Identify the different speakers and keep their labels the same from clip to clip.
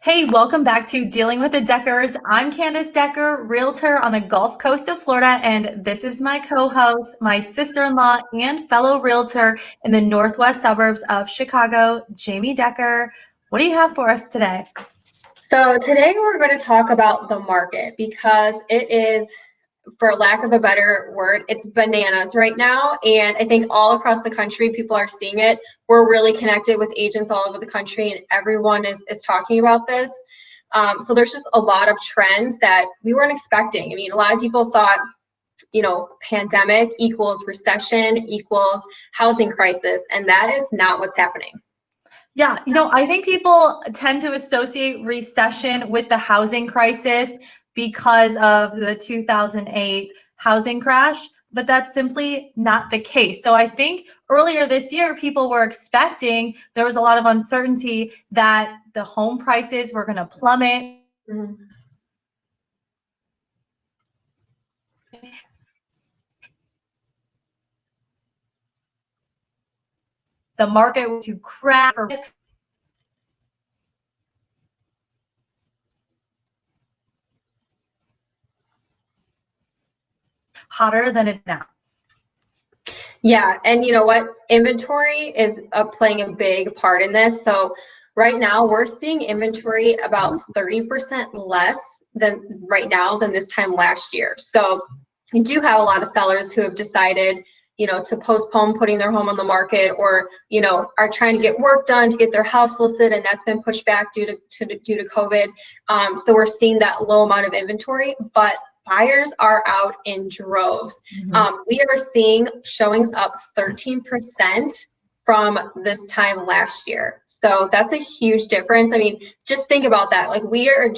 Speaker 1: Hey, welcome back to Dealing with the Deckers. I'm Candace Decker, realtor on the Gulf Coast of Florida, and this is my co-host, my sister-in-law and fellow realtor in the northwest suburbs of Chicago, Jamie Decker. What do you have for us today?
Speaker 2: So today we're going to talk about the market because it is, for lack of a better word, it's bananas right now. And I think all across the country, people are seeing it. We're really connected with agents all over the country and everyone is talking about this. So there's just a lot of trends that we weren't expecting. I mean, a lot of people thought, pandemic equals recession equals housing crisis, and that is not what's happening.
Speaker 1: Yeah, I think people tend to associate recession with the housing crisis because of the 2008 housing crash, but that's simply not the case. So I think earlier this year, people were expecting, there was a lot of uncertainty that the home prices were going to plummet.
Speaker 2: Mhm.
Speaker 1: The market was to crash for hotter than it now.
Speaker 2: Yeah, and you know what? Inventory is playing a big part in this. So right now we're seeing inventory about 30% less than right now than this time last year. So we do have a lot of sellers who have decided, to postpone putting their home on the market, or are trying to get work done to get their house listed, and that's been pushed back due to COVID. So we're seeing that low amount of inventory, but buyers are out in droves. We are seeing showings up 13% from this time last year. So that's a huge difference. I mean, just think about that. Like we're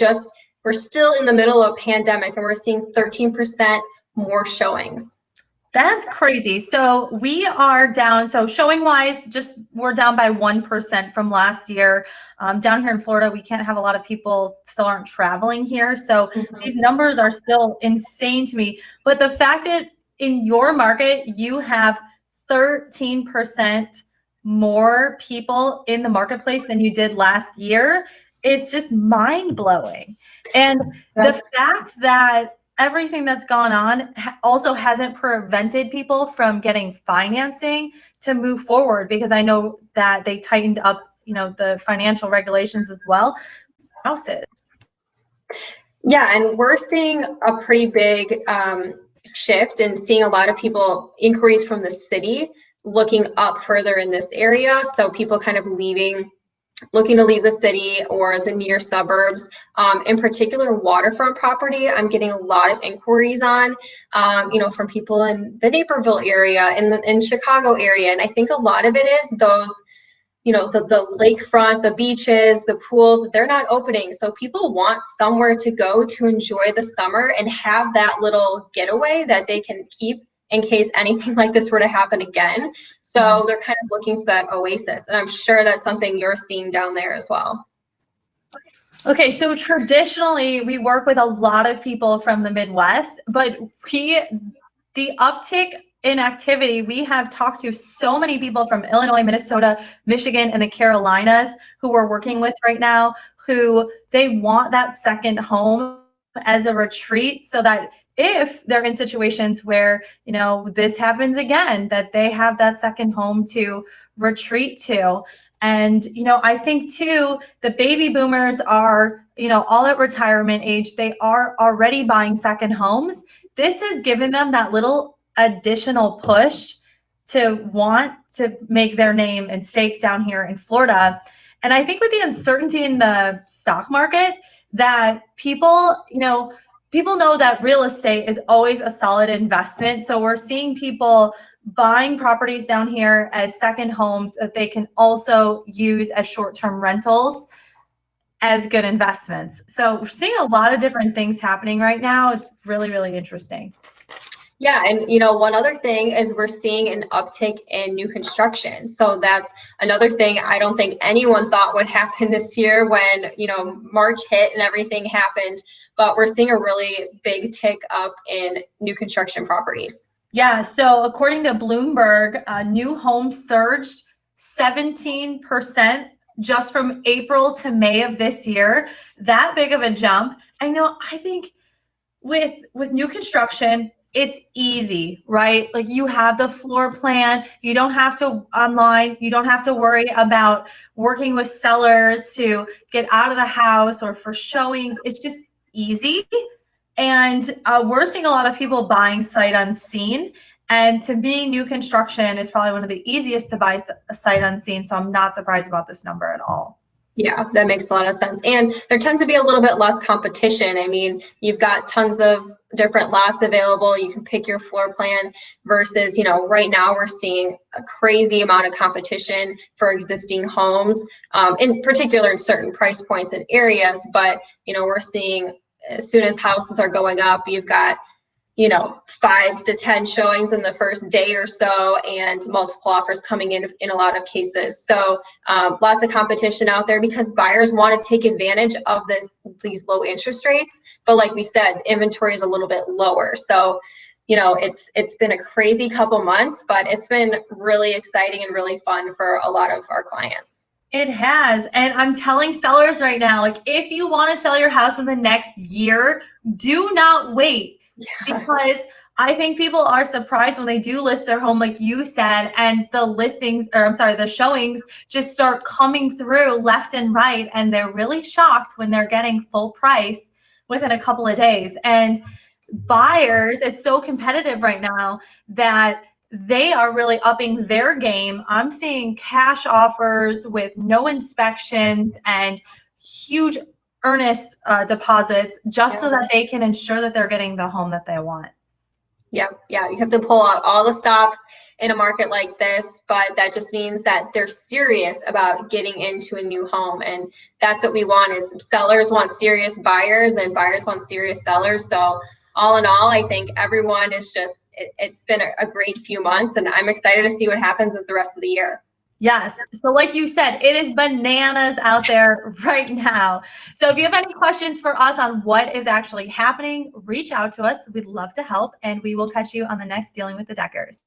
Speaker 2: still in the middle of a pandemic and we're seeing 13% more showings.
Speaker 1: That's crazy. So we are down. So showing wise, we're down by 1% from last year. Down here in Florida, we can't have a lot of people still aren't traveling here. So these numbers are still insane to me. But the fact that in your market, you have 13% more people in the marketplace than you did last year is just mind blowing. And the fact that everything that's gone on also hasn't prevented people from getting financing to move forward, because I know that they tightened up, the financial regulations as well. Houses.
Speaker 2: Yeah, and we're seeing a pretty big shift and seeing a lot of people inquiries from the city looking up further in this area. So people kind of looking to leave the city or the near suburbs. In particular, waterfront property, I'm getting a lot of inquiries on, from people in the Naperville area, in Chicago area. And I think a lot of it is those, the lakefront, the beaches, the pools, they're not opening. So people want somewhere to go to enjoy the summer and have that little getaway that they can keep in case anything like this were to happen again. So they're kind of looking for that oasis. And I'm sure that's something you're seeing down there as well.
Speaker 1: Okay, so traditionally we work with a lot of people from the Midwest, but the uptick in activity, we have talked to so many people from Illinois, Minnesota, Michigan, and the Carolinas who we're working with right now, who they want that second home as a retreat, so that if they're in situations where, this happens again, that they have that second home to retreat to. And, I think too, the baby boomers are, all at retirement age. They are already buying second homes. This has given them that little additional push to want to make their name and stake down here in Florida. And I think with the uncertainty in the stock market, that people know that real estate is always a solid investment. So we're seeing people buying properties down here as second homes that they can also use as short-term rentals as good investments. So we're seeing a lot of different things happening right now. It's really, really interesting.
Speaker 2: Yeah, and one other thing is we're seeing an uptick in new construction. So that's another thing I don't think anyone thought would happen this year when, March hit and everything happened, but we're seeing a really big tick up in new construction properties.
Speaker 1: Yeah, so according to Bloomberg, new homes surged 17% just from April to May of this year, that big of a jump. I think with new construction, it's easy, right? Like you have the floor plan, you don't have to online, you don't have to worry about working with sellers to get out of the house or for showings. It's just easy. And we're seeing a lot of people buying sight unseen. And to me, new construction is probably one of the easiest to buy sight unseen. So I'm not surprised about this number at all.
Speaker 2: Yeah, that makes a lot of sense. And there tends to be a little bit less competition. I mean, you've got tons of different lots available. You can pick your floor plan versus, right now we're seeing a crazy amount of competition for existing homes, in particular in certain price points and areas. But, we're seeing as soon as houses are going up, you've got 5 to 10 showings in the first day or so, and multiple offers coming in a lot of cases. So lots of competition out there because buyers want to take advantage of these low interest rates. But like we said, inventory is a little bit lower. So it's been a crazy couple months, but it's been really exciting and really fun for a lot of our clients.
Speaker 1: It has. And I'm telling sellers right now, like, if you want to sell your house in the next year, do not wait. Yeah. Because I think people are surprised when they do list their home, like you said, and the showings just start coming through left and right. And they're really shocked when they're getting full price within a couple of days. And buyers, it's so competitive right now that they are really upping their game. I'm seeing cash offers with no inspections and huge earnest deposits just so that they can ensure that they're getting the home that they want.
Speaker 2: Yeah, you have to pull out all the stops in a market like this, but that just means that they're serious about getting into a new home. And that's what we want, is sellers want serious buyers and buyers want serious sellers. So all in all, I think everyone is it's been a great few months, and I'm excited to see what happens with the rest of the year.
Speaker 1: Yes. So like you said, it is bananas out there right now. So if you have any questions for us on what is actually happening, reach out to us. We'd love to help, and we will catch you on the next Dealing with the Deckers.